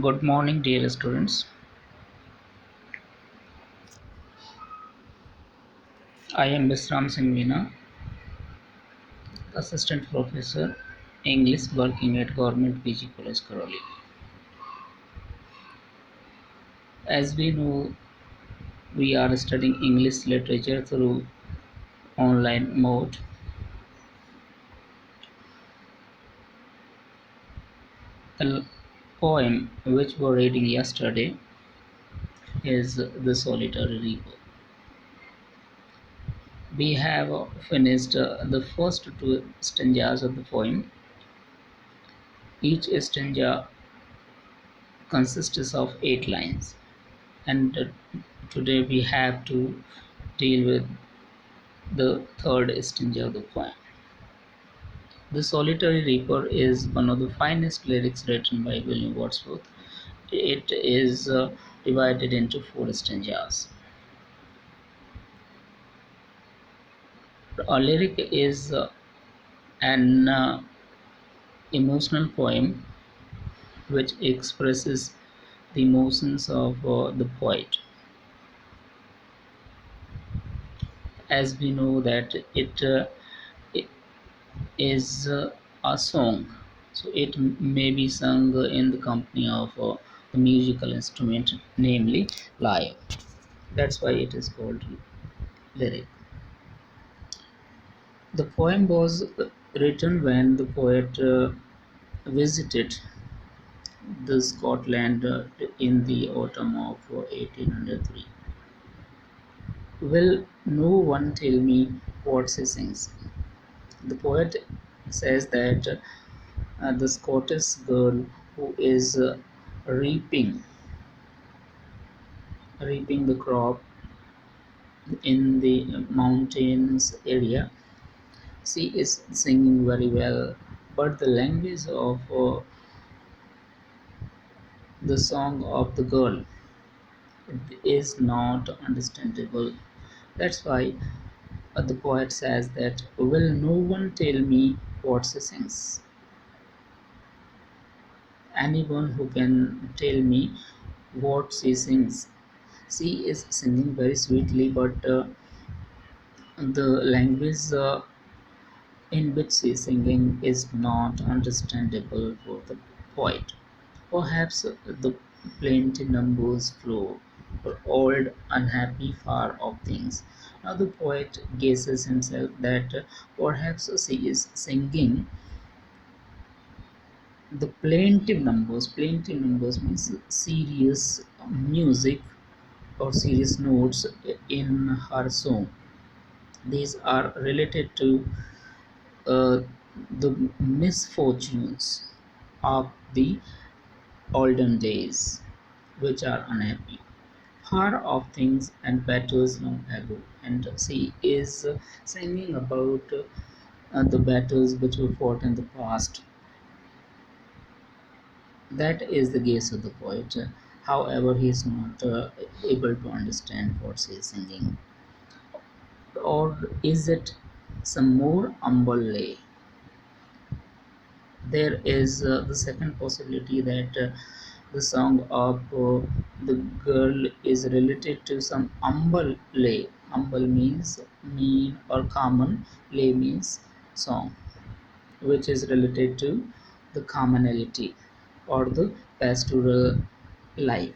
Good morning, dear students. I am Vishram Singh Meena, Assistant Professor, English working at Government PG College, Karoli. As we know, we are studying English literature through online mode. The poem which we were reading yesterday is The Solitary Reaper. We have finished the first two stanzas of the poem. Each stanza consists of 8 lines, and today we have to deal with the third stanza of the poem. The Solitary Reaper is one of the finest lyrics written by William Wordsworth. It is divided into 4 stanzas. A lyric is an emotional poem which expresses the emotions of the poet. As we know that it is a song, so it may be sung in the company of the musical instrument, namely lyre. That's why it is called lyric. The poem was written when the poet visited the Scotland in the autumn of 1803. Will no one tell me what she sings? The poet says that the Scottish girl who is reaping reaping the crop in the mountains area. She is singing very well, but the language of the song of the girl is not understandable. That's why the poet says that will no one tell me what she sings? Anyone who can tell me what she sings? She is singing very sweetly, but the language in which she is singing is not understandable for the poet. Perhaps the plaintive numbers flow for old, unhappy, far off things. Now the poet guesses himself that perhaps she is singing the plaintive numbers. Plaintive numbers means serious music or serious notes in her song. These are related to uh, the misfortunes of the olden days, which are unhappy, far off things and battles long ago. And she is singing about the battles which were fought in the past. That is the gaze of the poet. However, he is not able to understand what she is singing. Or is it some more humble lay? There is the second possibility that the song of the girl is related to some humble lay. Humble means mean or common, lay means song, which is related to the commonality or the pastoral life,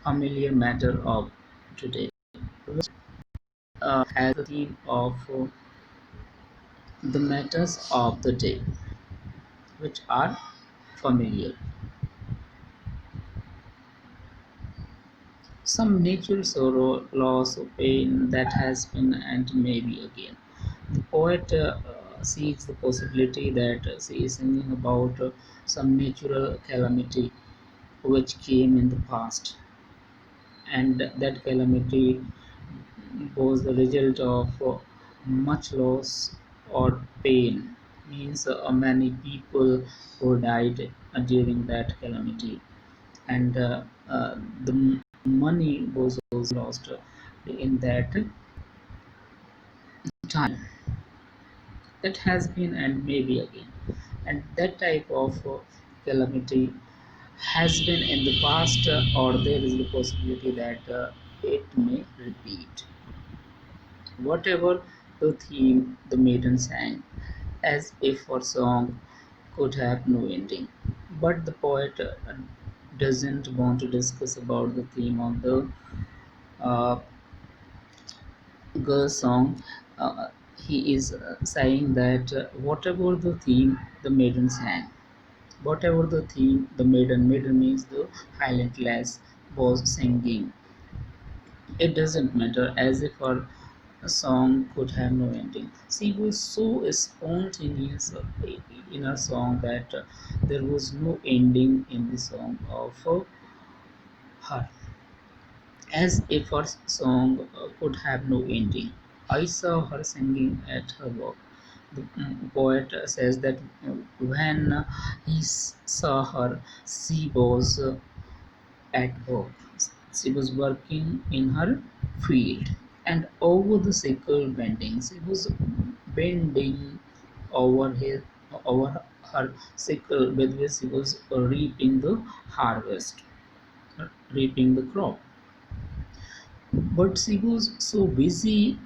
familiar matter of today, which has the theme of the matters of the day, which are familiar. Some natural sorrow, loss, or pain that has been and may be again. The poet seeks the possibility that she is singing about some natural calamity which came in the past, and that calamity was the result of much loss or pain. Means many people who died during that calamity, and the money was also lost in that time. That has been and maybe again, and that type of calamity has been in the past, or there is the possibility that it may repeat. Whatever the theme, the maiden sang, as if her song could have no ending. But the poet doesn't want to discuss about the theme of the uh, girl song. Uh, he is saying that whatever the theme, the maiden sang. Whatever the theme, the maiden means the Highland lass was singing. It doesn't matter, as if her song could have no ending. She was so spontaneous in her song that there was no ending in the song of her, as if her song could have no ending. I saw her singing at her work. The poet says that when he saw her, she was at work. She was working in her field, and over the sickle bending, she was bending over his over her sickle with which she was reaping the harvest, reaping the crop. But she was so busy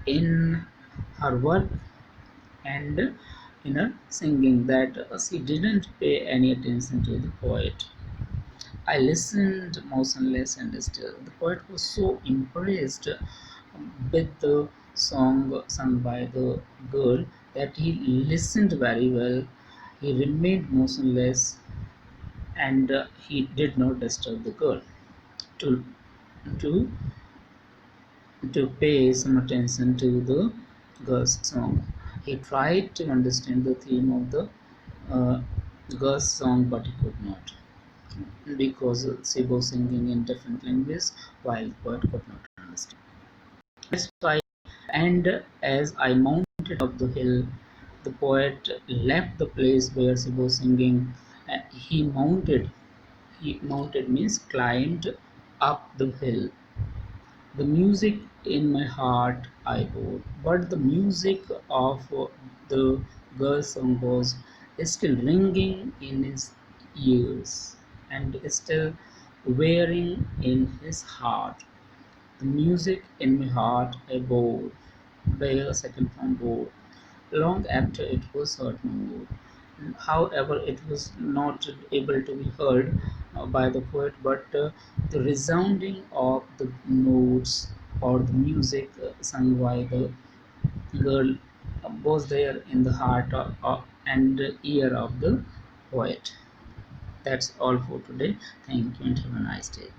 in her work and in her singing that she didn't pay any attention to the poet. I listened motionless and still. The poet was so impressed with the song sung by the girl that he listened very well. He remained motionless, and he did not disturb the girl to to to pay some attention to the girl's song. He tried to understand the theme of the uh, girl's song, but he could not, because she was singing in different languages while the poet could not understand. That's why, and as I mounted up the hill, the poet left the place where she was singing. He mounted. He mounted means climbed up the hill. The music in my heart I bore, but the music of the girl's song was still ringing in his ears and still wearing in his heart. The music in my heart I bore, bear second from bore, long after it was heard no more. However, it was not able to be heard by the poet, but the resounding of the notes or the music sung by the girl was there in the heart and ear of the poet. That's all for today. Thank you and have a nice day.